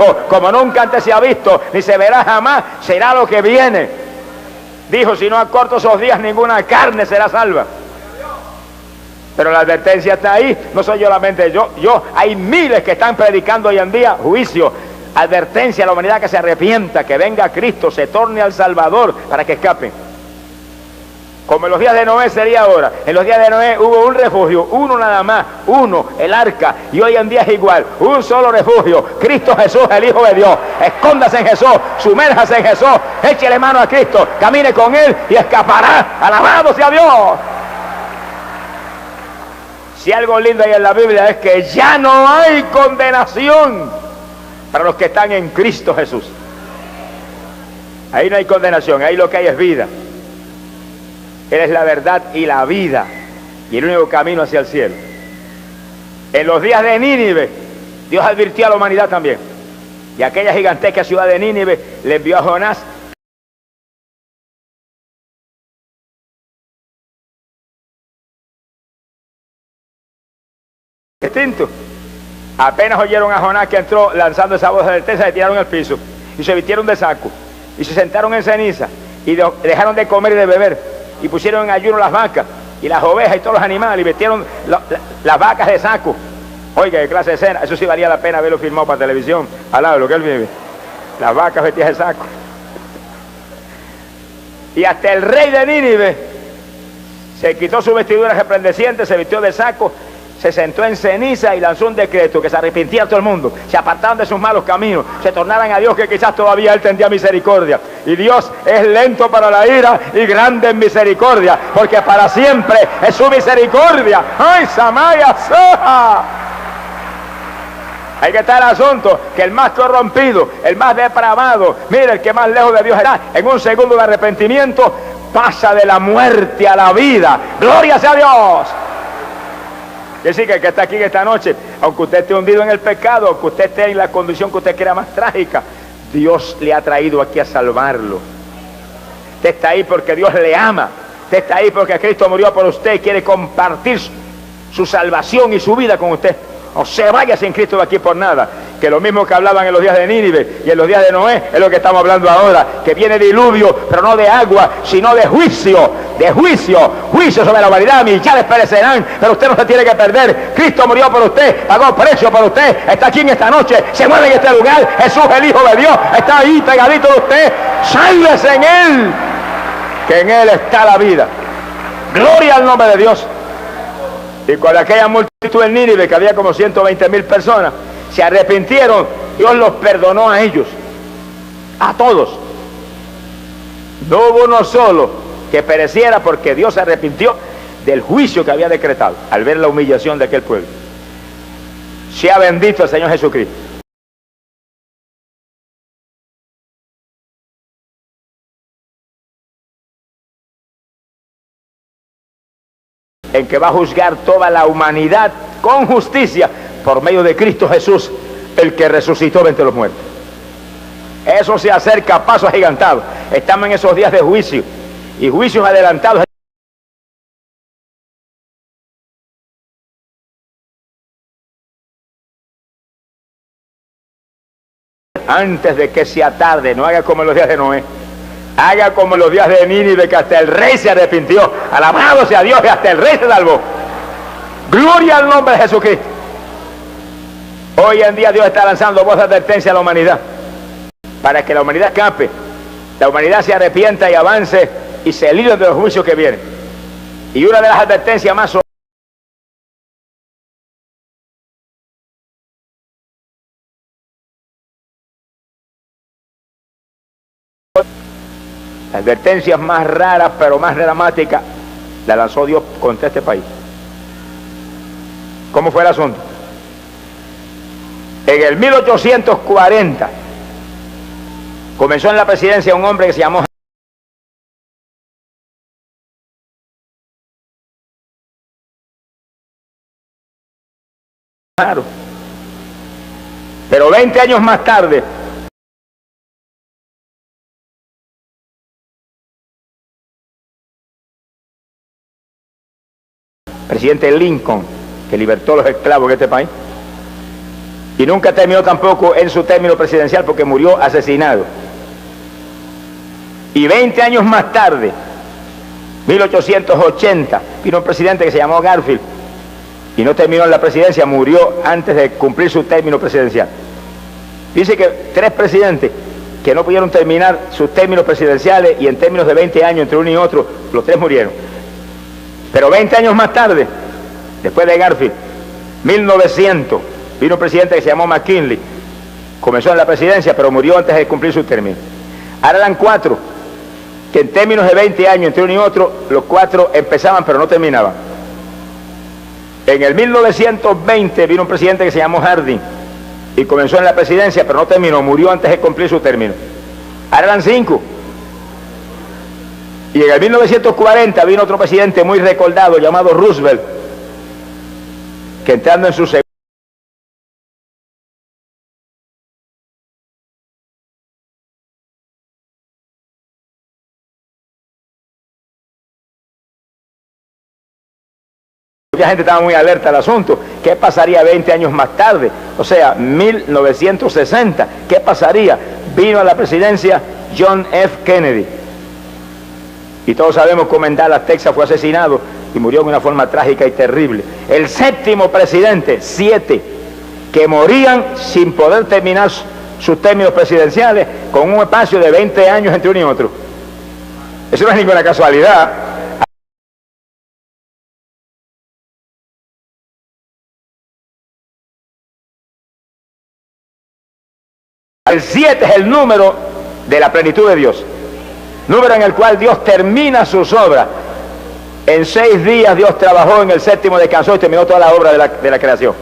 dijo, como nunca antes se ha visto, ni se verá jamás, será lo que viene. Dijo, si no acorto esos días, ninguna carne será salva. Pero la advertencia está ahí, no soy solamente yo, hay miles que están predicando hoy en día juicio, advertencia a la humanidad que se arrepienta, que venga Cristo, se torne al Salvador para que escapen. Como en los días de Noé sería ahora. En los días de Noé hubo un refugio, uno nada más, uno, el arca, y hoy en día es igual, un solo refugio, Cristo Jesús, el Hijo de Dios. Escóndase en Jesús, sumérjase en Jesús, échele mano a Cristo, camine con Él y escapará. Alabado sea Dios. Si algo lindo hay en la Biblia es que ya no hay condenación para los que están en Cristo Jesús. Ahí no hay condenación, ahí lo que hay es vida. Él es la verdad y la vida, y el único camino hacia el cielo. En los días de Nínive, Dios advirtió a la humanidad también. Y aquella gigantesca ciudad de Nínive le envió a Jonás distinto. Apenas oyeron a Jonás que entró lanzando esa voz de advertencia, se tiraron al piso y se vistieron de saco y se sentaron en ceniza y dejaron de comer y de beber y pusieron en ayuno las vacas y las ovejas y todos los animales y metieron las vacas de saco. Oiga, qué clase de escena, eso sí valía la pena haberlo filmado para televisión, al lado de lo que él vive, las vacas vestidas de saco. Y hasta el rey de Nínive se quitó su vestidura resplandeciente, se vistió de saco, se sentó en ceniza y lanzó un decreto que se arrepintiera todo el mundo, se apartaran de sus malos caminos, se tornaran a Dios, que quizás todavía Él tendría misericordia. Y Dios es lento para la ira y grande en misericordia, porque para siempre es su misericordia. ¡Ay, Samaya! Hay que estar el asunto, que el más corrompido, el más depravado, mire, el que más lejos de Dios está, en un segundo de arrepentimiento, pasa de la muerte a la vida. ¡Gloria sea a Dios! Es decir, que el que está aquí en esta noche, aunque usted esté hundido en el pecado, aunque usted esté en la condición que usted crea más trágica, Dios le ha traído aquí a salvarlo. Usted está ahí porque Dios le ama. Usted está ahí porque Cristo murió por usted y quiere compartir su salvación y su vida con usted. No se vaya sin Cristo de aquí por nada. Que lo mismo que hablaban en los días de Nínive y en los días de Noé es lo que estamos hablando ahora, que viene diluvio, pero no de agua, sino de juicio, juicio sobre la humanidad. Millares perecerán, pero usted no se tiene que perder. Cristo murió por usted, pagó precio por usted, está aquí en esta noche, se mueve en este lugar. Jesús, el Hijo de Dios, está ahí pegadito de usted. Sálvese en Él, que en Él está la vida. Gloria al nombre de Dios. Y cuando aquella multitud en Nínive, que había como 120,000 personas, se arrepintieron, Dios los perdonó a ellos, a todos. No hubo uno solo que pereciera, porque Dios se arrepintió del juicio que había decretado al ver la humillación de aquel pueblo. Sea bendito el Señor Jesucristo. En que va a juzgar toda la humanidad con justicia por medio de Cristo Jesús, el que resucitó de entre los muertos. Eso se acerca a pasos agigantados. Estamos en esos días de juicio y juicios adelantados. Antes de que sea tarde, no haga como en los días de Noé. Haga como en los días de Nínive, que hasta el rey se arrepintió. Alabado sea Dios, y hasta el rey se salvó. Gloria al nombre de Jesucristo. Hoy en día Dios está lanzando voz de advertencia a la humanidad, para que la humanidad escape, la humanidad se arrepienta y avance y se libre de los juicios que vienen. Y una de las advertencias más las advertencias más raras pero más dramáticas la lanzó Dios contra este país. ¿Cómo fue el asunto? En el 1840 comenzó en la presidencia un hombre que se llamó Claro. Pero 20 años más tarde, presidente Lincoln, que libertó a los esclavos de este país, Y nunca terminó tampoco en su término presidencial porque murió asesinado. Y 20 años más tarde, 1880, vino un presidente que se llamó Garfield y no terminó en la presidencia, murió antes de cumplir su término presidencial. Dice que 3 presidentes que no pudieron terminar sus términos presidenciales y en términos de 20 años entre uno y otro, los 3 murieron. Pero 20 años más tarde, después de Garfield, 1900, vino un presidente que se llamó McKinley, comenzó en la presidencia pero murió antes de cumplir su término. Ahora eran 4, que en términos de 20 años entre uno y otro, los 4 empezaban pero no terminaban. En el 1920 vino un presidente que se llamó Harding y comenzó en la presidencia pero no terminó, murió antes de cumplir su término. Ahora eran 5. Y en el 1940 vino otro presidente muy recordado llamado Roosevelt, que entrando en su segunda mucha gente estaba muy alerta al asunto. ¿Qué pasaría 20 años más tarde? O sea, 1960. ¿Qué pasaría? Vino a la presidencia John F. Kennedy. Y todos sabemos cómo en Dallas, Texas, fue asesinado y murió de una forma trágica y terrible. El 7º presidente, 7, que morían sin poder terminar sus términos presidenciales con un espacio de 20 años entre uno y otro. Eso no es ninguna casualidad. El 7 es el número de la plenitud de Dios, número en el cual Dios termina sus obras. En 6 días Dios trabajó, en el 7º descansó y terminó toda la obra de la creación.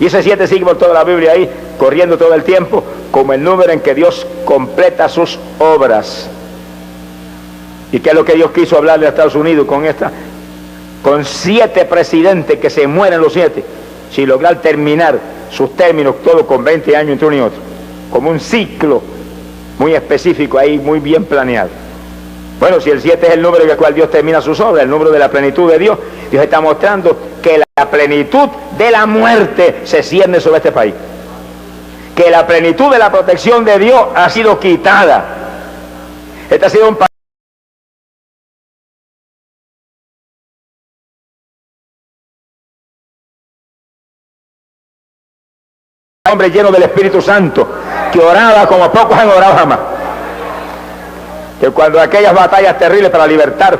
Y ese 7 sigue por toda la Biblia ahí, corriendo todo el tiempo, como el número en que Dios completa sus obras. ¿Y qué es lo que Dios quiso hablarle a Estados Unidos con 7 presidentes que se mueren los 7, sin lograr terminar sus términos, todo con 20 años entre uno y otro? Como un ciclo muy específico ahí, muy bien planeado. Bueno, si el 7 es el número en el cual Dios termina sus obras, el número de la plenitud de Dios, Dios está mostrando que la plenitud de la muerte se cierne sobre este país. Que la plenitud de la protección de Dios ha sido quitada. Este ha sido un país hombre lleno del Espíritu Santo, que oraba como pocos han orado jamás. Que cuando aquellas batallas terribles para libertar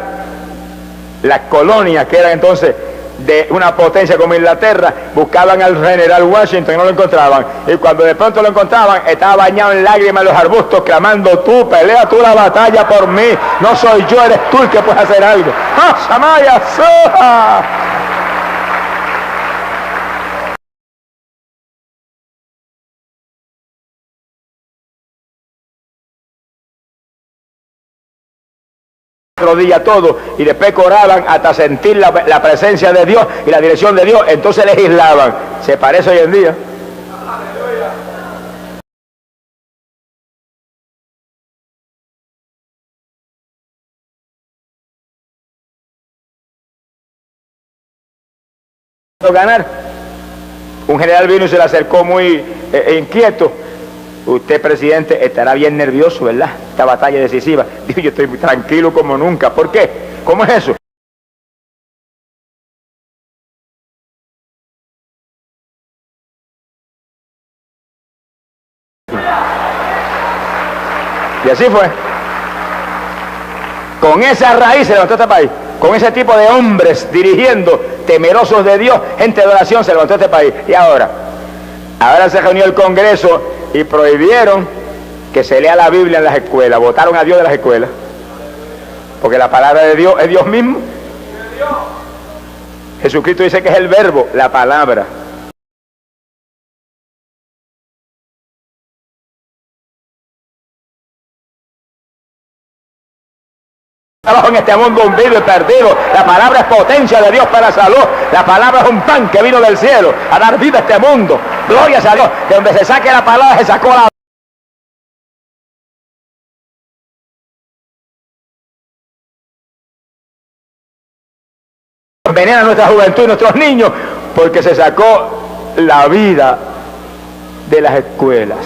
las colonias que eran entonces de una potencia como Inglaterra, buscaban al general Washington y no lo encontraban, y cuando de pronto lo encontraban estaba bañado en lágrimas en los arbustos clamando: tú, pelea tú la batalla por mí, no soy yo, eres tú el que puedes hacer algo. ¡Ah, Samaya, Soja! Rodilla todo, y después oraban hasta sentir la presencia de Dios y la dirección de Dios, entonces legislaban. Se parece hoy en día. Ganar. Un general vino y se le acercó muy inquieto. Usted, presidente, estará bien nervioso, ¿verdad? Esta batalla decisiva. Dijo: yo estoy muy tranquilo como nunca. ¿Por qué? ¿Cómo es eso? Y así fue. Con esa raíz se levantó este país. Con ese tipo de hombres dirigiendo, temerosos de Dios, gente de oración, se levantó este país. Y ahora se reunió el Congreso y prohibieron que se lea la Biblia en las escuelas. Votaron a Dios de las escuelas, porque la palabra de Dios es Dios mismo. Jesucristo dice que es el verbo, la palabra. Trabajo en este mundo hundido y perdido. La palabra es potencia de Dios para la salud. La palabra es un pan que vino del cielo a dar vida a este mundo. Gloria a Dios. De donde se saque la palabra se sacó la... Envenena a nuestra juventud y nuestros niños, porque se sacó la vida de las escuelas.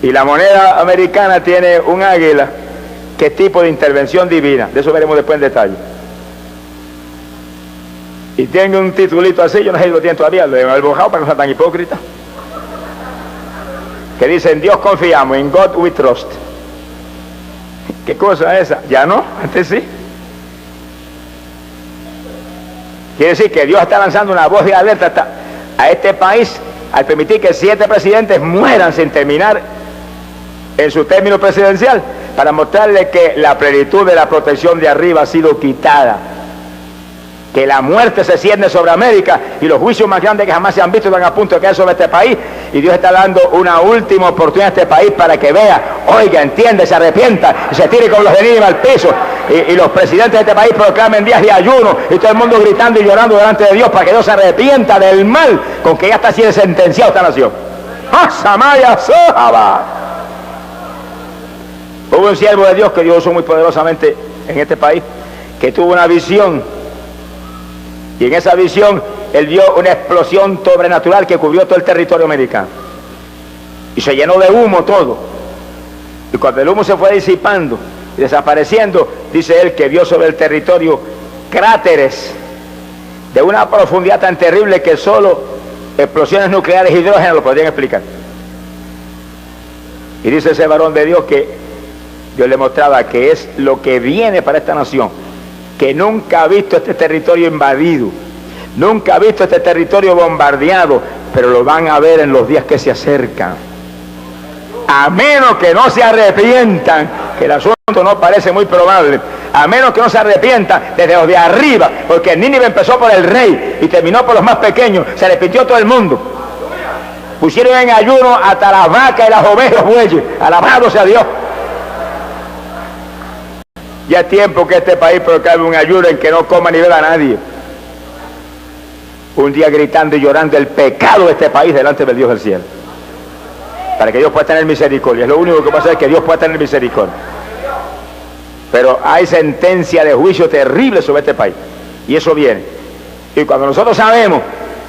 Y la moneda americana tiene un águila que es tipo de intervención divina. De eso veremos después en detalle. Y tiene un titulito así, yo no sé si lo tienen todavía, lo he albojado para que no sea tan hipócrita, que dice: en Dios confiamos, in God we trust. ¿Qué cosa es esa? Ya no, antes sí. Quiere decir que Dios está lanzando una voz de alerta a este país al permitir que 7 presidentes mueran sin terminar en su término presidencial, para mostrarle que la plenitud de la protección de arriba ha sido quitada, que la muerte se cierne sobre América y los juicios más grandes que jamás se han visto están a punto de caer sobre este país, y Dios está dando una última oportunidad a este país para que vea, oiga, entienda, se arrepienta y se tire con los de Nínive al piso, y los presidentes de este país proclamen días de ayuno y todo el mundo gritando y llorando delante de Dios para que Dios se arrepienta del mal con que ya está siendo sentenciado esta nación. ¡Ah, Samaya Sojaba! Hubo un siervo de Dios que Dios usó muy poderosamente en este país, que tuvo una visión, y en esa visión él vio una explosión sobrenatural que cubrió todo el territorio americano y se llenó de humo todo, y cuando el humo se fue disipando y desapareciendo, dice él que vio sobre el territorio cráteres de una profundidad tan terrible que solo explosiones nucleares de hidrógeno lo podrían explicar. Y dice ese varón de Dios que Dios le mostraba que es lo que viene para esta nación, que nunca ha visto este territorio invadido, nunca ha visto este territorio bombardeado, pero lo van a ver en los días que se acercan. A menos que no se arrepientan, que el asunto no parece muy probable, a menos que no se arrepientan desde los de arriba, porque Nínive empezó por el rey y terminó por los más pequeños, se arrepintió todo el mundo. Pusieron en ayuno hasta las vacas y las ovejas y los bueyes, alabado sea Dios. Ya es tiempo que este país proclame un ayuno en que no coma ni beba a nadie. Un día gritando y llorando el pecado de este país delante del Dios del cielo, para que Dios pueda tener misericordia. Es lo único que pasa, es que Dios pueda tener misericordia. Pero hay sentencia de juicio terrible sobre este país, y eso viene. Y cuando nosotros sabemos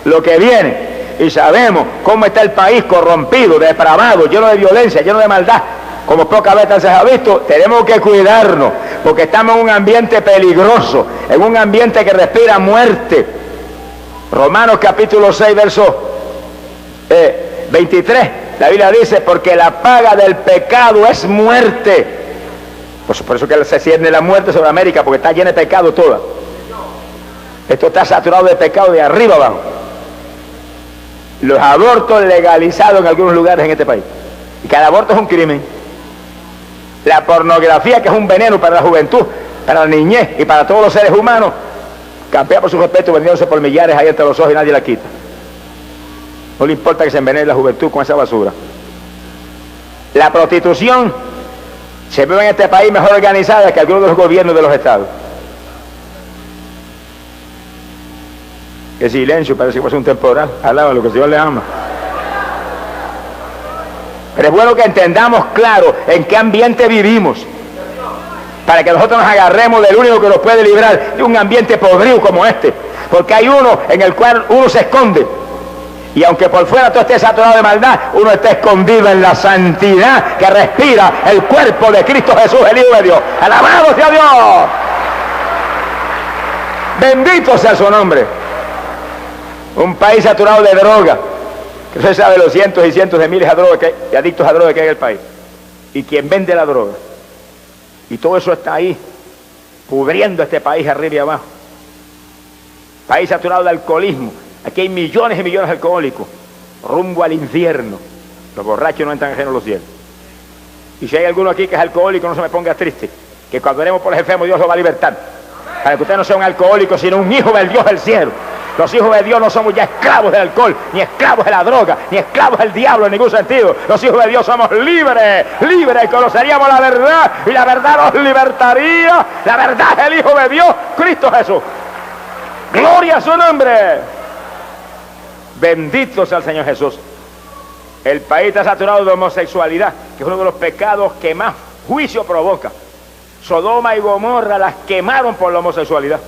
lo que viene y sabemos cómo está el país corrompido, depravado, lleno de violencia, lleno de maldad, como pocas veces se ha visto, tenemos que cuidarnos, porque estamos en un ambiente peligroso, en un ambiente que respira muerte. Romanos capítulo 6, verso 23, la Biblia dice: porque la paga del pecado es muerte. Pues por eso que se cierne la muerte sobre América, porque está llena de pecado toda. Esto está saturado de pecado de arriba abajo. Los abortos legalizados en algunos lugares en este país, y cada aborto es un crimen. La pornografía, que es un veneno para la juventud, para la niñez y para todos los seres humanos, campea por su respeto vendiéndose por millares ahí entre los ojos y nadie la quita. No le importa que se envenene la juventud con esa basura. La prostitución se ve en este país mejor organizada que algunos de los gobiernos de los estados. Qué silencio, parece que fue un temporal. Alaba lo que el Señor le ama. Pero es bueno que entendamos claro en qué ambiente vivimos, para que nosotros nos agarremos del único que nos puede librar de un ambiente podrido como este, porque hay uno en el cual uno se esconde, y aunque por fuera todo esté saturado de maldad, uno está escondido en la santidad que respira el cuerpo de Cristo Jesús, el Hijo de Dios. ¡Alabado sea Dios! Bendito sea su nombre. Un país saturado de droga, que usted sabe los cientos y cientos de miles de adictos a droga que hay en el país, y quien vende la droga, y todo eso está ahí pudriendo este país arriba y abajo. País saturado de alcoholismo. Aquí hay millones y millones de alcohólicos rumbo al infierno. Los borrachos no entran ajenos a los cielos. Y si hay alguno aquí que es alcohólico, no se me ponga triste, que cuando oremos por los enfermos Dios lo va a libertar, para que usted no sea un alcohólico sino un hijo del Dios del cielo. Los hijos de Dios no somos ya esclavos del alcohol, ni esclavos de la droga, ni esclavos del diablo en ningún sentido. Los hijos de Dios somos libres, libres, y conoceríamos la verdad, y la verdad nos libertaría. La verdad es el Hijo de Dios, Cristo Jesús. Gloria a su nombre. Bendito sea el Señor Jesús. El país está saturado de homosexualidad, que es uno de los pecados que más juicio provoca. Sodoma y Gomorra las quemaron por la homosexualidad.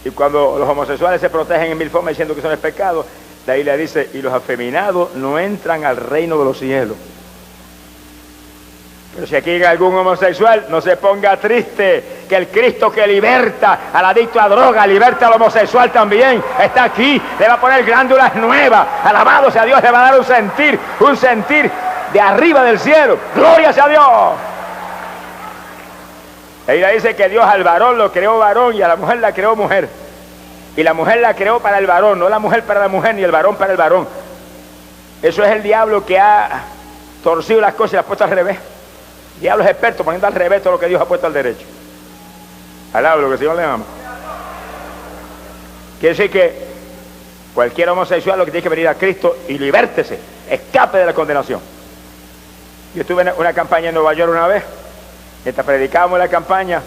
Y cuando los homosexuales se protegen en mil formas diciendo que eso no es pecado, la Biblia dice, y los afeminados no entran al reino de los cielos. Pero si aquí hay algún homosexual, no se ponga triste, que el Cristo que liberta al adicto a droga, liberta al homosexual también, está aquí, le va a poner glándulas nuevas, alabado sea Dios, le va a dar un sentir de arriba del cielo, gloria sea Dios. Ella dice que Dios al varón lo creó varón y a la mujer la creó mujer, y la mujer la creó para el varón, no la mujer para la mujer, ni el varón para el varón. Eso es el diablo que ha torcido las cosas y las ha puesto al revés. Diablos expertos poniendo al revés todo lo que Dios ha puesto al derecho. Alaba lo que el Señor le ama. Quiere decir que cualquier homosexual lo que tiene que venir a Cristo y libértese, escape de la condenación. Yo estuve en una campaña en Nueva York una vez, mientras predicábamos la campaña,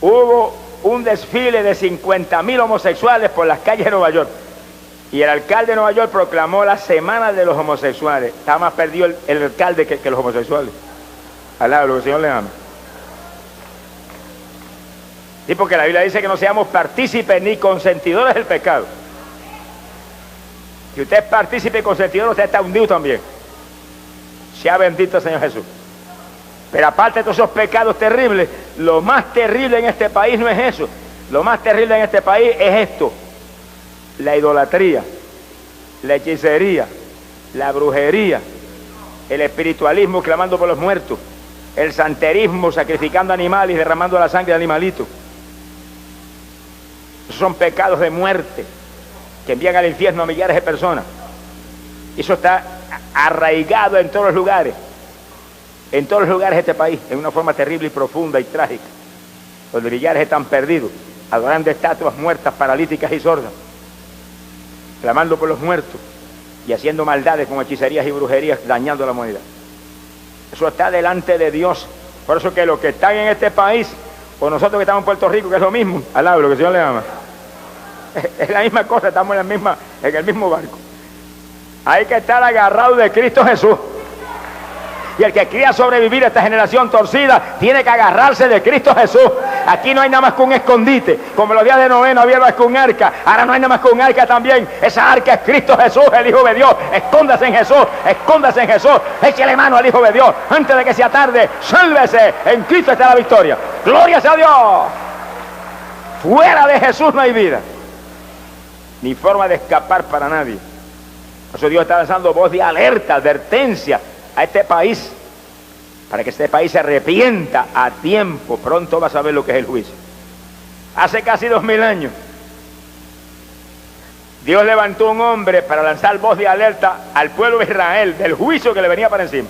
hubo un desfile de 50.000 homosexuales por las calles de Nueva York. Y el alcalde de Nueva York proclamó la semana de los homosexuales. Estaba más perdido el alcalde que los homosexuales. Alaba lo que el Señor le ama. Y porque la Biblia dice que no seamos partícipes ni consentidores del pecado. Si usted es partícipe y consentidor, usted está hundido también. Sea bendito el Señor Jesús. Pero aparte de todos esos pecados terribles, lo más terrible en este país no es eso. Lo más terrible en este país es esto: la idolatría, la hechicería, la brujería, el espiritualismo clamando por los muertos, el santerismo sacrificando animales y derramando la sangre de animalitos. Esos son pecados de muerte que envían al infierno a millares de personas. Eso está arraigado en todos los lugares de este país, en una forma terrible y profunda y trágica, donde millares están perdidos, adorando estatuas muertas, paralíticas y sordas, clamando por los muertos y haciendo maldades con hechicerías y brujerías, dañando a la humanidad. Eso está delante de Dios. Por eso que los que están en este país, o nosotros que estamos en Puerto Rico, que es lo mismo, alaba lo que el Señor le ama, es la misma cosa, estamos en el mismo barco. Hay que estar agarrado de Cristo Jesús. Y el que quiera sobrevivir a esta generación torcida tiene que agarrarse de Cristo Jesús. Aquí no hay nada más que un escondite. Como los días de Noé no había más que un arca, ahora no hay nada más que un arca también. Esa arca es Cristo Jesús, el Hijo de Dios. Escóndase en Jesús, escóndase en Jesús. Échele mano al Hijo de Dios antes de que sea tarde. Sálvese, en Cristo está la victoria. Gloria sea a Dios. Fuera de Jesús no hay vida, ni forma de escapar para nadie. Por eso Dios está lanzando voz de alerta, advertencia a este país, para que este país se arrepienta a tiempo. Pronto va a saber lo que es el juicio. Hace casi 2000 años Dios levantó un hombre para lanzar voz de alerta al pueblo de Israel del juicio que le venía para encima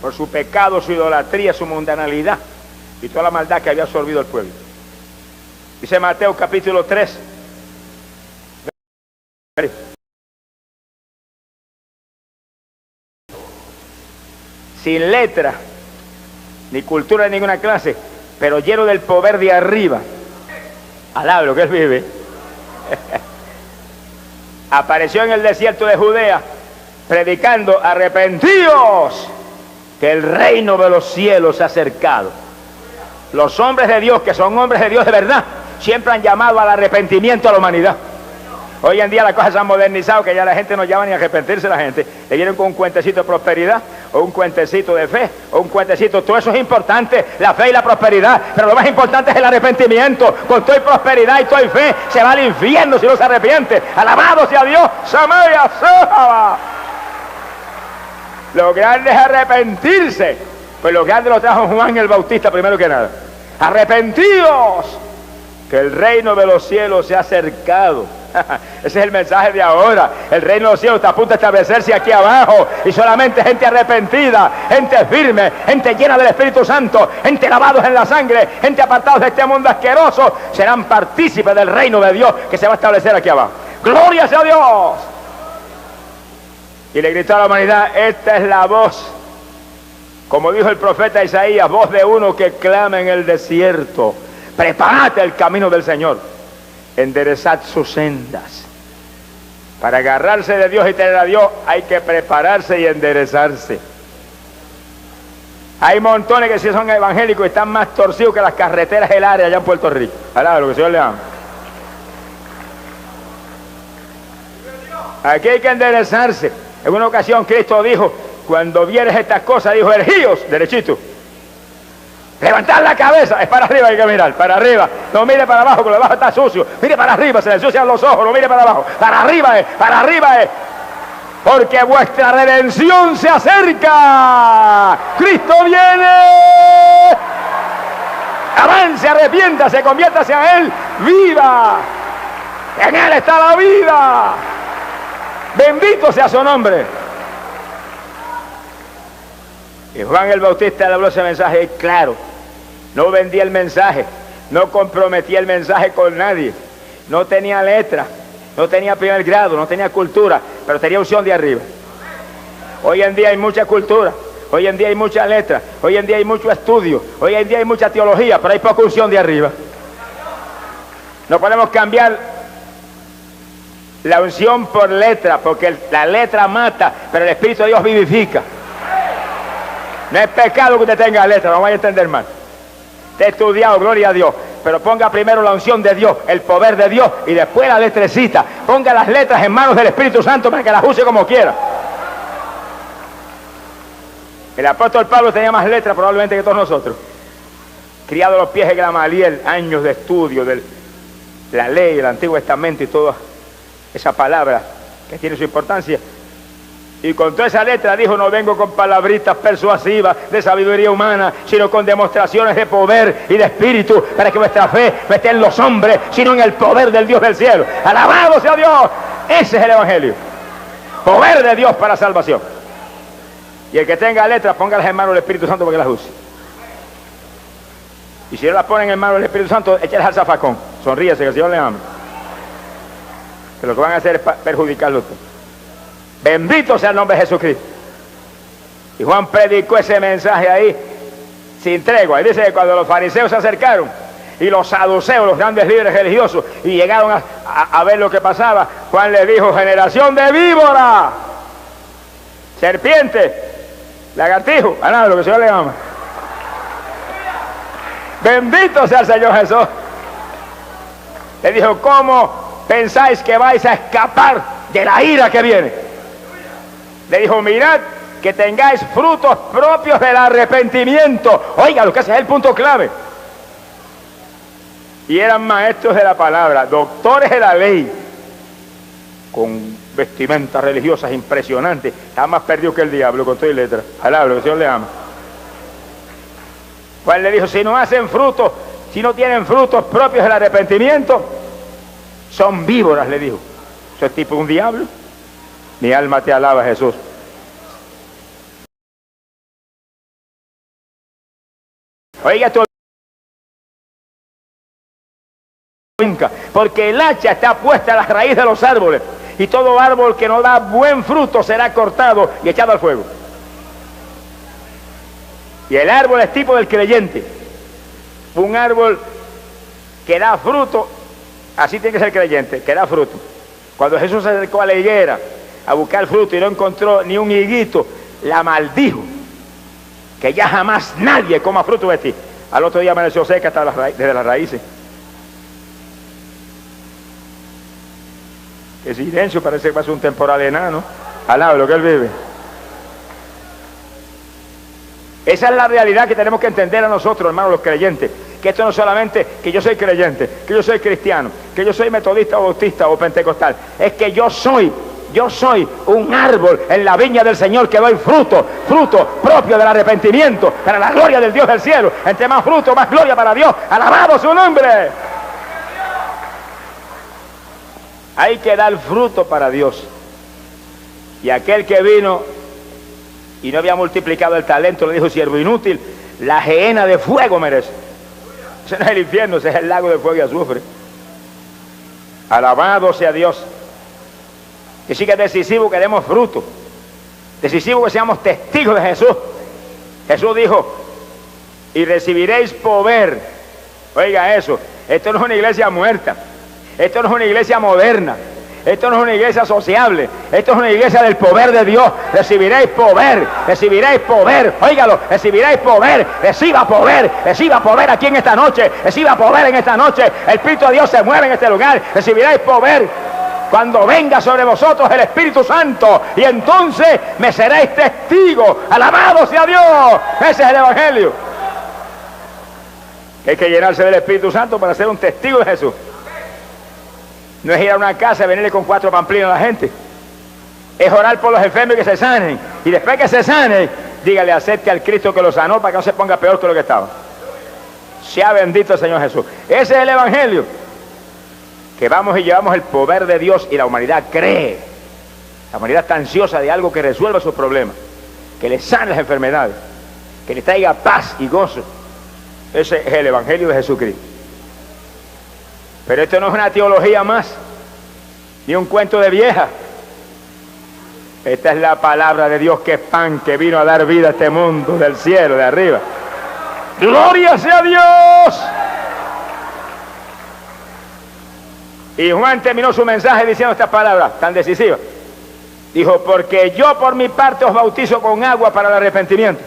por su pecado, su idolatría, su mundanalidad y toda la maldad que había absorbido el pueblo. Dice Mateo capítulo 3, sin letra, ni cultura de ninguna clase, pero lleno del poder de arriba. Alaba lo que él vive. Apareció en el desierto de Judea, predicando: arrepentíos, que el reino de los cielos se ha acercado. Los hombres de Dios, que son hombres de Dios de verdad, siempre han llamado al arrepentimiento a la humanidad. Hoy en día las cosas se han modernizado, que ya la gente no llama ni a arrepentirse. La gente le vienen con un cuentecito de prosperidad, o un cuentecito de fe, o un cuentecito. Todo eso es importante, la fe y la prosperidad, pero lo más importante es el arrepentimiento. Con toda prosperidad y toda fe se va al infierno si no se arrepiente. Alabado sea Dios. Samaria, Sahaba. Lo grande es arrepentirse. Pues lo grande lo trajo Juan el Bautista primero que nada. Arrepentíos, que el reino de los cielos se ha acercado. Ese es el mensaje de ahora. El reino de los cielos está a punto de establecerse aquí abajo, y solamente gente arrepentida, gente firme, gente llena del Espíritu Santo, gente lavados en la sangre, gente apartados de este mundo asqueroso, serán partícipes del reino de Dios que se va a establecer aquí abajo. ¡Gloria sea a Dios! Y le gritó a la humanidad: esta es la voz, como dijo el profeta Isaías, voz de uno que clama en el desierto: prepárate el camino del Señor, enderezad sus sendas. Para agarrarse de Dios y tener a Dios hay que prepararse y enderezarse. Hay montones que sí son evangélicos y están más torcidos que las carreteras del área allá en Puerto Rico. Alaba lo que el Señor le ama. Aquí hay que enderezarse. En una ocasión Cristo dijo, cuando vieres estas cosas, dijo, ergíos, derechito. Levantar la cabeza, es para arriba hay que mirar, para arriba. No mire para abajo, que lo de abajo está sucio. Mire para arriba, se le ensucian los ojos, no mire para abajo. Para arriba es, para arriba es. Porque vuestra redención se acerca. Cristo viene. Avance, arrepiéntase, conviértase a Él. Viva. En Él está la vida. Bendito sea su nombre. Y Juan el Bautista le habló ese mensaje claro. No vendía el mensaje. No comprometía el mensaje con nadie. No tenía letra. No tenía primer grado, no tenía cultura, pero tenía unción de arriba. Hoy en día hay mucha cultura, hoy en día hay mucha letra, hoy en día hay mucho estudio, hoy en día hay mucha teología, pero hay poca unción de arriba. No podemos cambiar la unción por letra, porque la letra mata, pero el Espíritu de Dios vivifica. No es pecado que usted tenga letra, no vaya a entender mal. Te he estudiado, gloria a Dios. Pero ponga primero la unción de Dios, el poder de Dios, y después la letrecita. Ponga las letras en manos del Espíritu Santo para que las use como quiera. El apóstol Pablo tenía más letras probablemente que todos nosotros. Criado a los pies de Gamaliel, años de estudio de la ley, el Antiguo Testamento y toda esa palabra que tiene su importancia. Y con toda esa letra dijo, no vengo con palabritas persuasivas de sabiduría humana, sino con demostraciones de poder y de espíritu, para que vuestra fe no esté en los hombres, sino en el poder del Dios del cielo. ¡Alabado sea Dios! Ese es el Evangelio. Poder de Dios para salvación. Y el que tenga letras, póngalas en manos del Espíritu Santo para que las use. Y si no las ponen en manos del Espíritu Santo, échales al zafacón. Sonríese, que el Señor le ama. Que lo que van a hacer es perjudicarlo todo. Bendito sea el nombre de Jesucristo. Y Juan predicó ese mensaje ahí sin tregua. Y dice que cuando los fariseos se acercaron y los saduceos, los grandes líderes religiosos, y llegaron a ver lo que pasaba, Juan les dijo, generación de víbora, serpiente, lagartijo, a nada, lo que el Señor le ama. Bendito sea el Señor Jesús. Le dijo, ¿cómo pensáis que vais a escapar de la ira que viene? Le dijo, mirad que tengáis frutos propios del arrepentimiento. Oiga, lo que ese es el punto clave. Y eran maestros de la palabra, doctores de la ley, con vestimentas religiosas impresionantes. Está más perdido que el diablo con toda letra. Alablo, que el Señor le ama. Juan le dijo, si no hacen frutos, si no tienen frutos propios del arrepentimiento, son víboras, le dijo. Eso es tipo un diablo. Mi alma te alaba, Jesús. Oiga esto. Porque el hacha está puesta a la raíz de los árboles. Y todo árbol que no da buen fruto será cortado y echado al fuego. Y el árbol es tipo del creyente. Un árbol que da fruto, así tiene que ser el creyente, que da fruto. Cuando Jesús se acercó a la higuera a buscar fruto y no encontró ni un higuito, la maldijo, que ya jamás nadie coma fruto de ti. Al otro día amaneció seca hasta desde las raíces. El silencio parece que va a ser un temporal enano al lado de lo que él vive. Esa es la realidad que tenemos que entender a nosotros, hermanos, los creyentes. Que esto no es solamente que yo soy creyente, que yo soy cristiano, que yo soy metodista o bautista o pentecostal. Es que yo soy un árbol en la viña del Señor que doy fruto propio del arrepentimiento, para la gloria del Dios del cielo. Entre más fruto, más gloria para Dios. ¡Alabado su nombre! Hay que dar fruto para Dios. Y aquel que vino y no había multiplicado el talento, le dijo, siervo inútil, la gehenna de fuego merece. Ese no es el infierno, ese es el lago de fuego y azufre. Alabado sea Dios. Que sí que es decisivo que demos fruto. Decisivo que seamos testigos de Jesús. Jesús dijo, y recibiréis poder. Oiga eso, esto no es una iglesia muerta. Esto no es una iglesia moderna. Esto no es una iglesia sociable, esto es una iglesia del poder de Dios. Recibiréis poder, recibiréis poder, óigalo, recibiréis poder, reciba poder aquí en esta noche, reciba poder en esta noche. El Espíritu de Dios se mueve en este lugar, recibiréis poder cuando venga sobre vosotros el Espíritu Santo, y entonces me seréis testigos. Alabado sea Dios. Ese es el Evangelio. Hay que llenarse del Espíritu Santo para ser un testigo de Jesús. No es ir a una casa y venirle con 4 pamplinas a la gente. Es orar por los enfermos y que se sanen. Y después que se sanen, dígale, acepte al Cristo que lo sanó para que no se ponga peor que lo que estaba. Sea bendito el Señor Jesús. Ese es el Evangelio. Que vamos y llevamos el poder de Dios y la humanidad cree. La humanidad está ansiosa de algo que resuelva sus problemas, que le sane las enfermedades, que le traiga paz y gozo. Ese es el Evangelio de Jesucristo. Pero esto no es una teología más, ni un cuento de vieja. Esta es la palabra de Dios, que es pan, que vino a dar vida a este mundo del cielo, de arriba. ¡Gloria sea Dios! Y Juan terminó su mensaje diciendo estas palabras tan decisivas. Dijo, porque yo por mi parte os bautizo con agua para el arrepentimiento.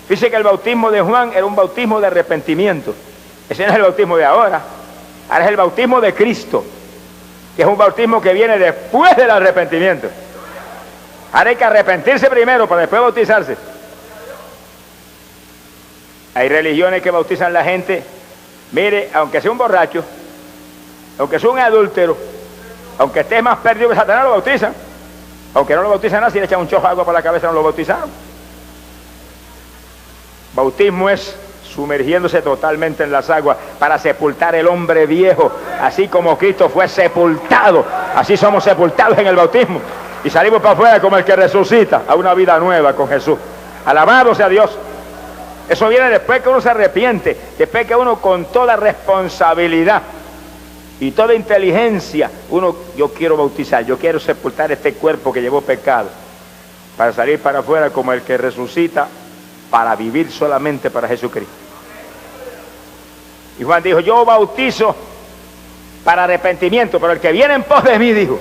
Dice que el bautismo de Juan era un bautismo de arrepentimiento. Ese no es el bautismo de ahora. Ahora es el bautismo de Cristo, que es un bautismo que viene después del arrepentimiento. Ahora hay que arrepentirse primero para después bautizarse. Hay religiones que bautizan a la gente, mire, aunque sea un borracho, aunque sea un adúltero, aunque esté más perdido que Satanás, lo bautizan. Aunque no lo bautizan nada, si le echan un chojo de agua para la cabeza, no lo bautizaron. Bautismo es sumergiéndose totalmente en las aguas para sepultar el hombre viejo, así como Cristo fue sepultado. Así somos sepultados en el bautismo y salimos para afuera como el que resucita a una vida nueva con Jesús. Alabado sea Dios. Eso viene después que uno se arrepiente, después que uno con toda responsabilidad y toda inteligencia, yo quiero bautizar, yo quiero sepultar este cuerpo que llevó pecado, para salir para afuera como el que resucita, para vivir solamente para Jesucristo. Y Juan dijo, yo bautizo para arrepentimiento, pero el que viene en pos de mí, dijo,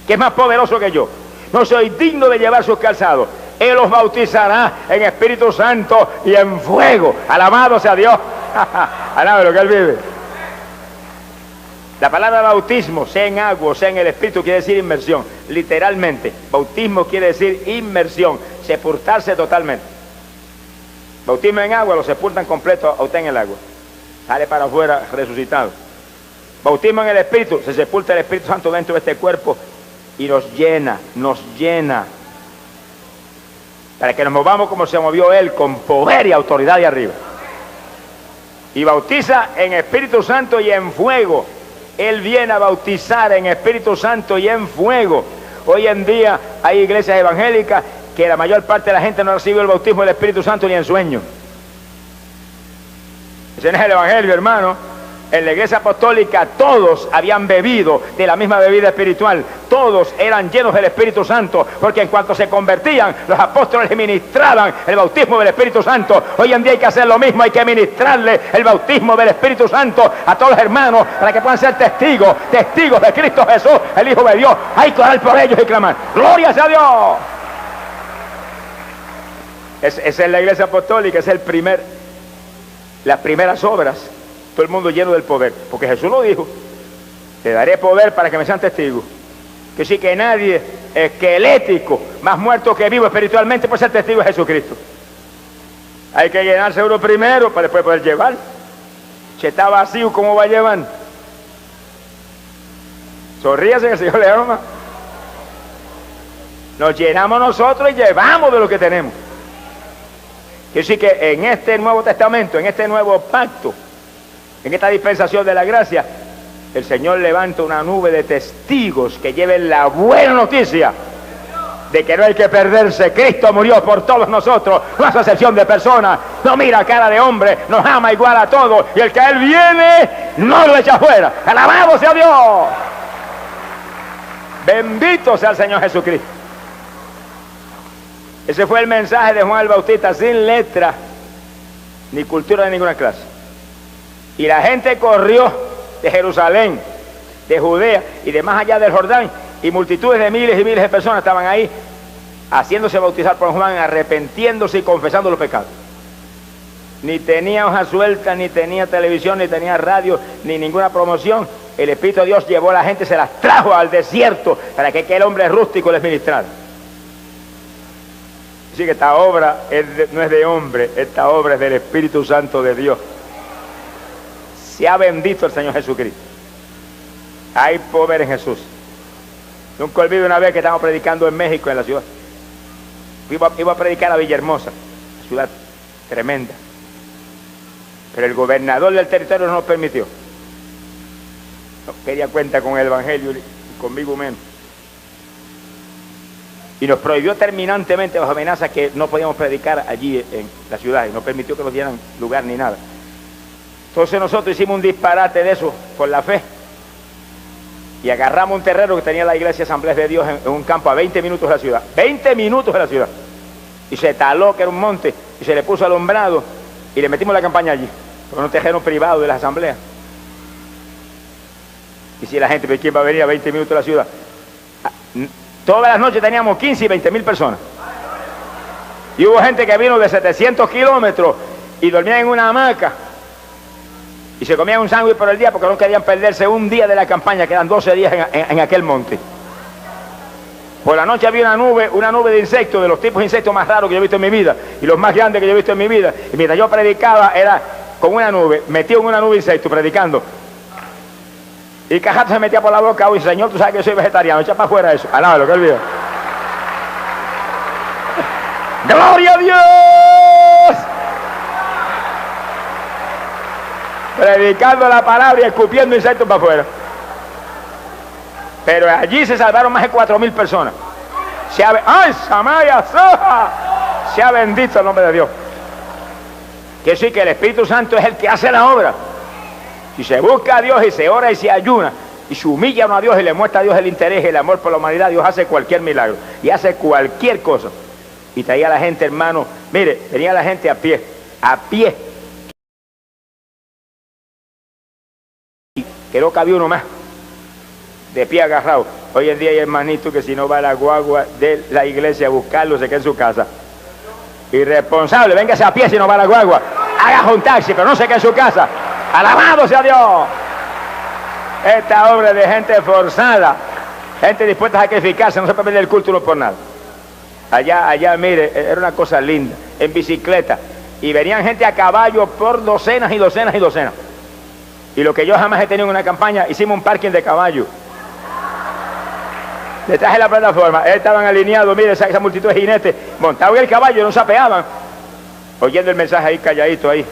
que es más poderoso que yo, no soy digno de llevar sus calzados. Él los bautizará en Espíritu Santo y en fuego. Alabado sea Dios. Alabado lo que Él vive. La palabra bautismo, sea en agua o sea en el Espíritu, quiere decir inmersión. Literalmente, bautismo quiere decir inmersión, sepultarse totalmente. Bautismo en agua, lo sepultan completo a usted en el agua. Sale para afuera resucitado. Bautismo en el Espíritu, se sepulta el Espíritu Santo dentro de este cuerpo y nos llena, para que nos movamos como se movió Él, con poder y autoridad de arriba. Y bautiza en Espíritu Santo y en fuego. Él viene a bautizar en Espíritu Santo y en fuego. Hoy en día hay iglesias evangélicas que la mayor parte de la gente no recibe el bautismo del Espíritu Santo ni en sueño. Ese no es el Evangelio, hermano. En la iglesia apostólica todos habían bebido de la misma bebida espiritual. Todos eran llenos del Espíritu Santo, porque en cuanto se convertían, los apóstoles le ministraban el bautismo del Espíritu Santo. Hoy en día hay que hacer lo mismo, hay que ministrarle el bautismo del Espíritu Santo a todos los hermanos para que puedan ser testigos de Cristo Jesús, el Hijo de Dios. Hay que orar por ellos y clamar, ¡gloria sea Dios! Esa es la iglesia apostólica, es las primeras obras. Todo el mundo lleno del poder, porque Jesús lo dijo, te daré poder para que me sean testigos. Que sí, que nadie esquelético, más muerto que vivo espiritualmente, puede ser testigo de Jesucristo. Hay que llenarse uno primero para después poder llevar. Si está vacío, ¿cómo va a llevar? Sonríase que el Señor le ama. Nos llenamos nosotros y llevamos de lo que tenemos. Que sí, que en este Nuevo Testamento, en este nuevo pacto, en esta dispensación de la gracia, el Señor levanta una nube de testigos que lleven la buena noticia de que no hay que perderse. Cristo murió por todos nosotros, no hace excepción de personas, no mira cara de hombre, nos ama igual a todos, y el que a Él viene no lo echa fuera. ¡Alabado sea Dios! Bendito sea el Señor Jesucristo. Ese fue el mensaje de Juan el Bautista, sin letra ni cultura de ninguna clase. Y la gente corrió de Jerusalén, de Judea y de más allá del Jordán, y multitudes de miles y miles de personas estaban ahí haciéndose bautizar por Juan, arrepentiéndose y confesando los pecados. Ni tenía hoja suelta, ni tenía televisión, ni tenía radio, ni ninguna promoción. El Espíritu de Dios llevó a la gente, se las trajo al desierto para que aquel hombre rústico les ministrara. Así que esta obra no es de hombre, esta obra es del Espíritu Santo de Dios. Sea bendito el Señor Jesucristo. Hay poder en Jesús. Nunca olvido una vez que estábamos predicando en México, en la ciudad. Iba a predicar a Villahermosa, una ciudad tremenda. Pero el gobernador del territorio no nos permitió. No quería cuenta con el Evangelio y conmigo menos. Y nos prohibió terminantemente bajo amenaza que no podíamos predicar allí en la ciudad. Y no permitió que nos dieran lugar ni nada. Entonces nosotros hicimos un disparate de eso por la fe. Y agarramos un terreno que tenía la iglesia Asamblea de Dios en un campo a 20 minutos de la ciudad. 20 minutos de la ciudad. Y se taló, que era un monte, y se le puso alumbrado, y le metimos la campaña allí, con un terreno privado de las asambleas. Y si la gente, ¿quién va a venir a 20 minutos de la ciudad? Todas las noches teníamos 15 y 20 mil personas. Y hubo gente que vino de 700 kilómetros y dormía en una hamaca. Y se comían un sándwich por el día porque no querían perderse un día de la campaña, que eran 12 días en aquel monte. Por la noche había una nube de insectos, de los tipos de insectos más raros que yo he visto en mi vida, y los más grandes que yo he visto en mi vida. Y mientras yo predicaba, era con una nube, metido en una nube de insectos, predicando. Y Cajato se metía por la boca, y Señor, tú sabes que yo soy vegetariano, echa para afuera eso. Alábalo, que olvida. ¡Gloria a Dios! Predicando la palabra y escupiendo insectos para afuera. Pero allí se salvaron más de 4.000 personas. ¡Ay, Samaya, Soja! Sea bendito el nombre de Dios. Que sí, que el Espíritu Santo es el que hace la obra. Si se busca a Dios y se ora y se ayuna y se humilla a Dios y le muestra a Dios el interés y el amor por la humanidad, Dios hace cualquier milagro y hace cualquier cosa. Y traía a la gente, hermano, mire, tenía a la gente a pie, que no cabía uno más, de pie agarrado. Hoy en día hay hermanito que si no va a la guagua de la iglesia a buscarlo, se queda en su casa. Irresponsable, véngase a pie si no va a la guagua, haga un taxi, pero no se quede en su casa. ¡Alabado sea Dios! Esta obra de gente forzada, gente dispuesta a sacrificarse, no se puede perder el culto no por nada. Allá, mire, era una cosa linda, en bicicleta, y venían gente a caballo por docenas y docenas y docenas. Y lo que yo jamás he tenido en una campaña, hicimos un parking de caballo. Detrás de la plataforma, estaban alineados, mire, esa multitud de jinetes, montados en el caballo, no se apeaban, oyendo el mensaje ahí, calladito ahí.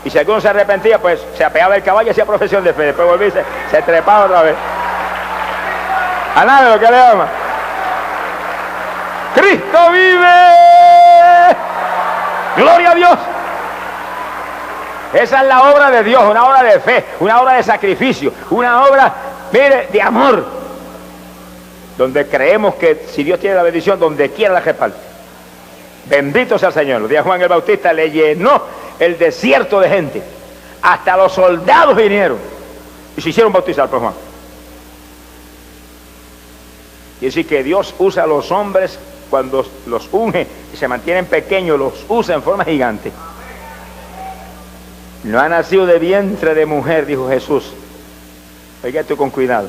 Y si alguno se arrepentía, pues se apeaba el caballo y hacía profesión de fe, después volvía se trepaba otra vez. A nada lo que le ama. ¡Cristo vive! ¡Gloria a Dios! Esa es la obra de Dios, una obra de fe, una obra de sacrificio, una obra, mire, de amor. Donde creemos que si Dios tiene la bendición, donde quiera la respalda. Bendito sea el Señor. Los días Juan el Bautista le llenó el desierto de gente. Hasta los soldados vinieron y se hicieron bautizar por Juan. Y decir que Dios usa a los hombres cuando los unge y se mantienen pequeños, los usa en forma gigante. No ha nacido de vientre de mujer, dijo Jesús. Oiga esto con cuidado.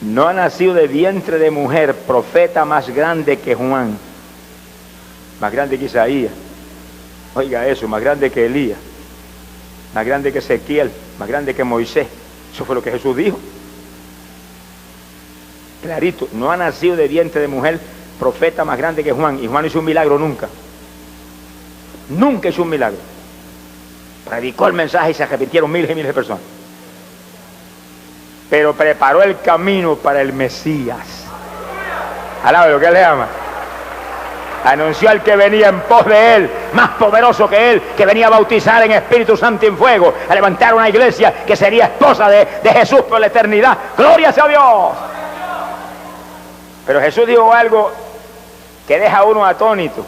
No ha nacido de vientre de mujer profeta más grande que Juan, más grande que Isaías. Oiga eso, más grande que Elías, más grande que Ezequiel, más grande que Moisés. Eso fue lo que Jesús dijo. Clarito, no ha nacido de vientre de mujer profeta más grande que Juan. Y Juan hizo un milagro nunca. Nunca hizo un milagro. Predicó el mensaje y se arrepintieron miles y miles de personas. Pero preparó el camino para el Mesías. Alaba lo que él le ama. Anunció al que venía en pos de él, más poderoso que él, que venía a bautizar en Espíritu Santo y en fuego, a levantar una iglesia que sería esposa de Jesús por la eternidad. ¡Gloria sea a Dios! Pero Jesús dijo algo que deja a uno atónito.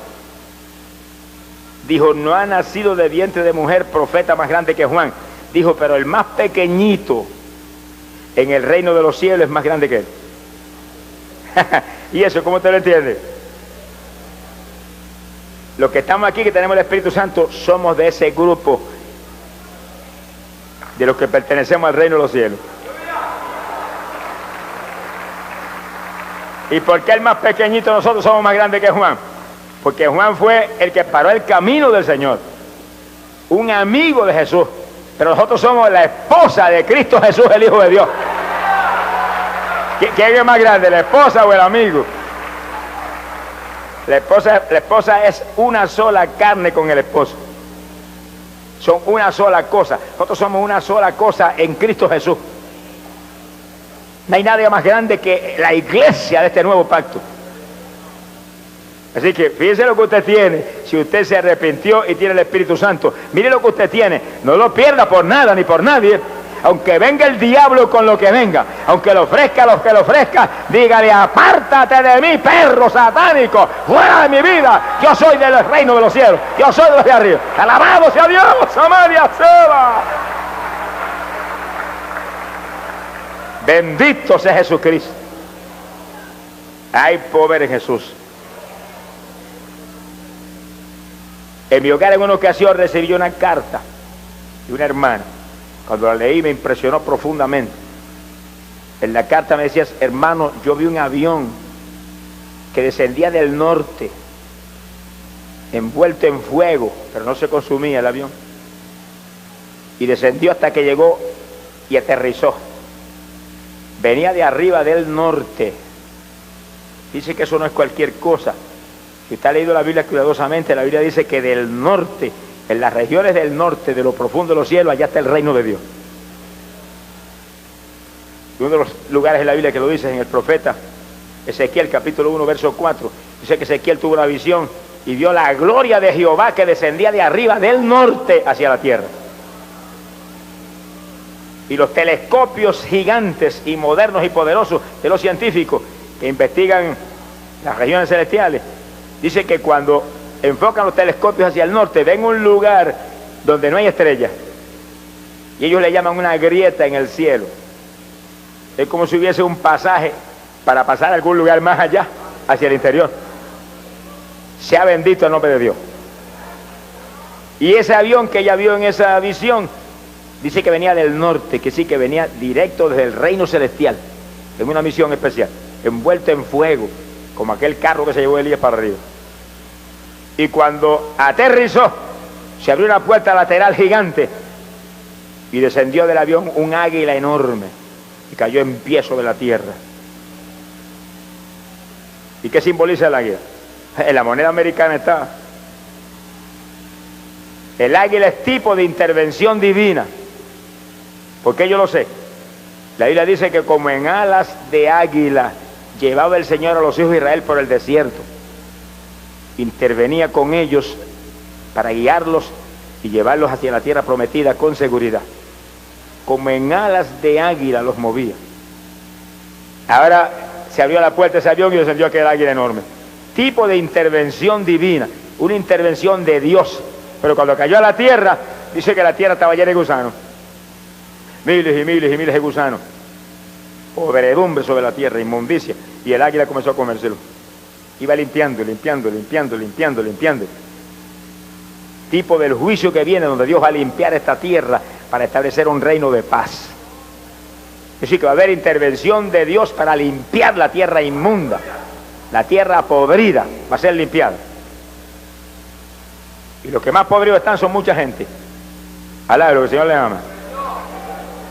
Dijo, no ha nacido de vientre de mujer profeta más grande que Juan. Dijo, pero el más pequeñito en el reino de los cielos es más grande que él. ¿Y eso cómo te lo entiendes? Los que estamos aquí, que tenemos el Espíritu Santo, somos de ese grupo de los que pertenecemos al reino de los cielos. ¿Y por qué el más pequeñito de nosotros somos más grandes que Juan? Porque Juan fue el que paró el camino del Señor, un amigo de Jesús, pero nosotros somos la esposa de Cristo Jesús, el Hijo de Dios. ¿Quién es más grande, la esposa o el amigo? La esposa es una sola carne con el esposo. Son una sola cosa. Nosotros somos una sola cosa en Cristo Jesús. No hay nadie más grande que la iglesia de este nuevo pacto. Así que fíjese lo que usted tiene. Si usted se arrepintió y tiene el Espíritu Santo, mire lo que usted tiene. No lo pierda por nada ni por nadie. Aunque venga el diablo con lo que venga, aunque lo ofrezca lo que lo ofrezca, dígale: apártate de mí, perro satánico, fuera de mi vida. Yo soy del reino de los cielos, yo soy de los de arriba. Alabado sea Dios, Samaria Seba. Bendito sea Jesucristo. Hay poder en Jesús. En mi hogar en una ocasión recibí una carta de una hermana. Cuando la leí me impresionó profundamente. En la carta me decías: hermano, yo vi un avión que descendía del norte, envuelto en fuego, pero no se consumía el avión. Y descendió hasta que llegó y aterrizó. Venía de arriba del norte. Dice que eso no es cualquier cosa. Si usted ha leído la Biblia cuidadosamente, la Biblia dice que del norte, en las regiones del norte, de lo profundo de los cielos, allá está el reino de Dios. Y uno de los lugares en la Biblia que lo dice, en el profeta Ezequiel, capítulo 1, verso 4, dice que Ezequiel tuvo una visión y vio la gloria de Jehová que descendía de arriba del norte hacia la tierra. Y los telescopios gigantes y modernos y poderosos de los científicos que investigan las regiones celestiales, dice que cuando enfocan los telescopios hacia el norte, ven un lugar donde no hay estrellas. Y ellos le llaman una grieta en el cielo. Es como si hubiese un pasaje para pasar a algún lugar más allá, hacia el interior. Sea bendito el nombre de Dios. Y ese avión que ella vio en esa visión, dice que venía del norte, que sí, que venía directo desde el reino celestial, en una misión especial, envuelto en fuego, como aquel carro que se llevó Elías para arriba. Y cuando aterrizó, se abrió una puerta lateral gigante y descendió del avión un águila enorme y cayó en pie sobre la tierra. ¿Y qué simboliza el águila? En la moneda americana está. El águila es tipo de intervención divina. ¿Por qué yo lo sé? La Biblia dice que como en alas de águila llevaba el Señor a los hijos de Israel por el desierto. Intervenía con ellos para guiarlos y llevarlos hacia la tierra prometida con seguridad. Como en alas de águila los movía. Ahora se abrió la puerta de ese avión y descendió aquel águila enorme. Tipo de intervención divina, una intervención de Dios. Pero cuando cayó a la tierra, dice que la tierra estaba llena de gusanos. Miles y miles y miles de gusanos. Podredumbre sobre la tierra, inmundicia. Y el águila comenzó a comérselo. Iba limpiando, limpiando, limpiando, limpiando, limpiando. Tipo del juicio que viene, donde Dios va a limpiar esta tierra para establecer un reino de paz. Es decir, que va a haber intervención de Dios para limpiar la tierra inmunda. La tierra podrida va a ser limpiada. Y los que más podridos están son mucha gente. Alabe lo que el Señor le ama.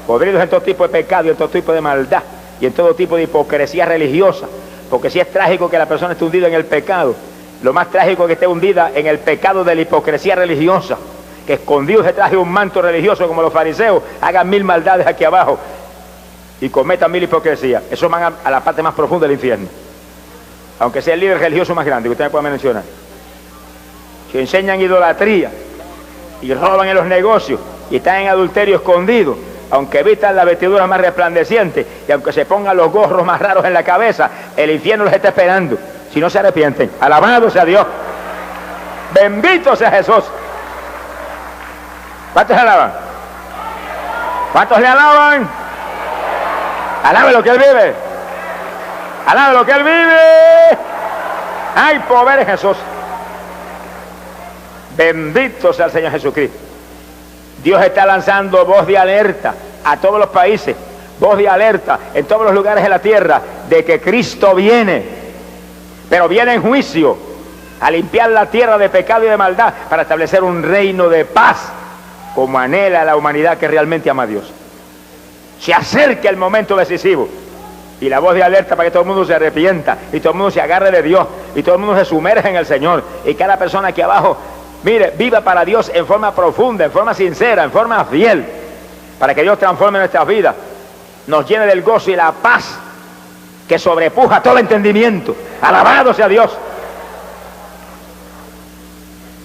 Podridos en todo tipo de pecado y en todo tipo de maldad y en todo tipo de hipocresía religiosa. Porque si es trágico que la persona esté hundida en el pecado, lo más trágico es que esté hundida en el pecado de la hipocresía religiosa, que escondidos detrás de un manto religioso como los fariseos, hagan mil maldades aquí abajo y cometan mil hipocresías. Eso van a la parte más profunda del infierno. Aunque sea el líder religioso más grande que usted me pueda mencionar. Si enseñan idolatría y roban en los negocios y están en adulterio escondido, aunque vistan las vestiduras más resplandecientes y aunque se pongan los gorros más raros en la cabeza, el infierno los está esperando si no se arrepienten. Alabado sea Dios. Bendito sea Jesús. ¿Cuántos le alaban? ¿Cuántos le alaban? Alabe lo que Él vive. Alabe lo que Él vive. Hay poder en Jesús. Bendito sea el Señor Jesucristo. Dios está lanzando voz de alerta a todos los países, voz de alerta en todos los lugares de la tierra de que Cristo viene, pero viene en juicio a limpiar la tierra de pecado y de maldad para establecer un reino de paz como anhela la humanidad que realmente ama a Dios. Se acerca el momento decisivo y la voz de alerta para que todo el mundo se arrepienta y todo el mundo se agarre de Dios y todo el mundo se sumerja en el Señor y cada persona aquí abajo, mire, viva para Dios en forma profunda, en forma sincera, en forma fiel, para que Dios transforme nuestras vidas, nos llene del gozo y la paz que sobrepuja todo entendimiento. Alabado sea Dios.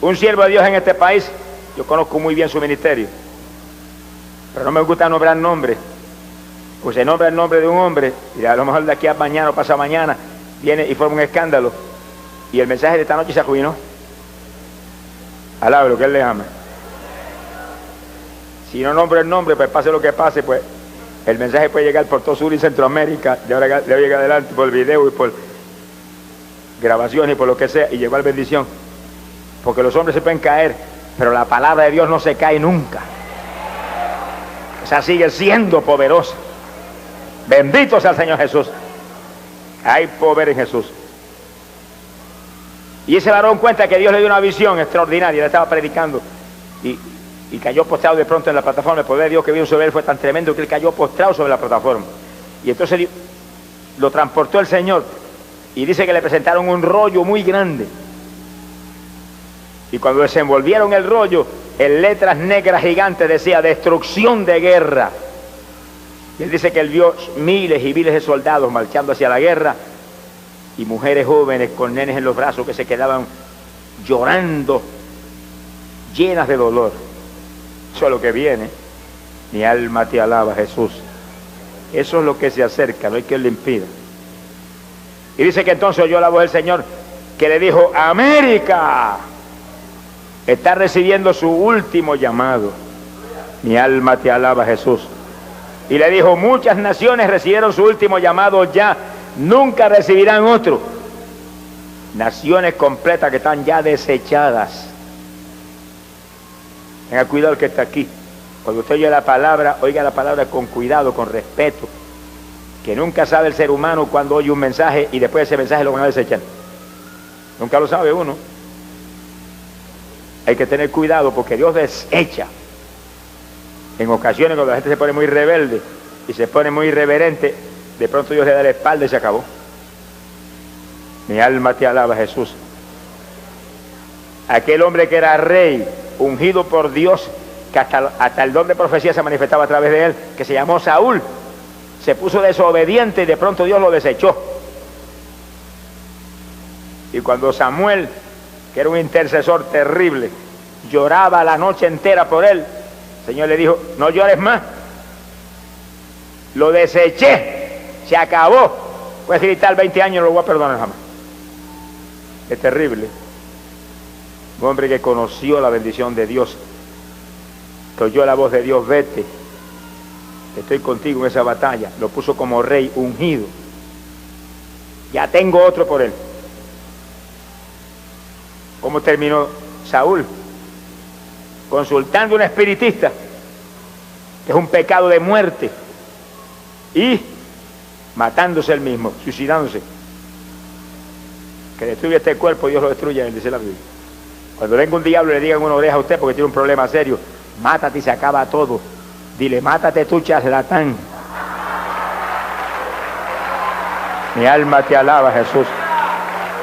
Un siervo de Dios en este país, yo conozco muy bien su ministerio, pero no me gusta nombrar nombres, pues se nombra el nombre de un hombre y a lo mejor de aquí a mañana o pasado mañana viene y forma un escándalo y el mensaje de esta noche se arruinó. Alabe lo que Él le ama. Si no nombro el nombre, pues pase lo que pase, pues el mensaje puede llegar por todo Sur y Centroamérica, de ahora llega adelante por video y por grabaciones y por lo que sea, y llevar bendición. Porque los hombres se pueden caer, pero la palabra de Dios no se cae nunca. O sea, sigue siendo poderosa. Bendito sea el Señor Jesús. Hay poder en Jesús. Y ese varón cuenta que Dios le dio una visión extraordinaria. Le estaba predicando y cayó postrado de pronto en la plataforma. El poder de Dios que vino sobre él fue tan tremendo que él cayó postrado sobre la plataforma. Y entonces lo transportó el Señor y dice que le presentaron un rollo muy grande. Y cuando desenvolvieron el rollo, en letras negras gigantes decía destrucción de guerra. Y él dice que él vio miles y miles de soldados marchando hacia la guerra y mujeres jóvenes con nenes en los brazos que se quedaban llorando, llenas de dolor. Eso es lo que viene. Mi alma te alaba, Jesús. Eso es lo que se acerca, no hay quien le impida. Y dice que entonces oyó la voz del Señor que le dijo: América está recibiendo su último llamado. Mi alma te alaba, Jesús. Y le dijo: muchas naciones recibieron su último llamado ya, nunca recibirán otro. Naciones completas que están ya desechadas. Tenga cuidado el que está aquí. Cuando usted oiga la palabra con cuidado, con respeto. Que nunca sabe el ser humano cuando oye un mensaje y después ese mensaje lo van a desechar. Nunca lo sabe uno. Hay que tener cuidado porque Dios desecha. En ocasiones cuando la gente se pone muy rebelde y se pone muy irreverente, de pronto Dios le da la espalda y se acabó. Mi alma te alaba, Jesús. Aquel hombre que era rey, ungido por Dios, que hasta el don de profecía se manifestaba a través de él, que se llamó Saúl, se puso desobediente y de pronto Dios lo desechó. Y cuando Samuel, que era un intercesor terrible, lloraba la noche entera por él, el Señor le dijo: no llores más, lo deseché, se acabó. Puedes gritar 20 años, no lo voy a perdonar jamás. Es terrible. Un hombre que conoció la bendición de Dios, que oyó la voz de Dios: vete, estoy contigo en esa batalla. Lo puso como rey ungido. Ya tengo otro por él. ¿Cómo terminó Saúl? Consultando a un espiritista, que es un pecado de muerte, y matándose él mismo, suicidándose. Que destruya este cuerpo, Dios lo destruya, dice la Biblia. Cuando venga un diablo y le diga en una oreja a usted porque tiene un problema serio: mátate y se acaba todo. Dile: mátate tú, charlatán. Mi alma te alaba, Jesús.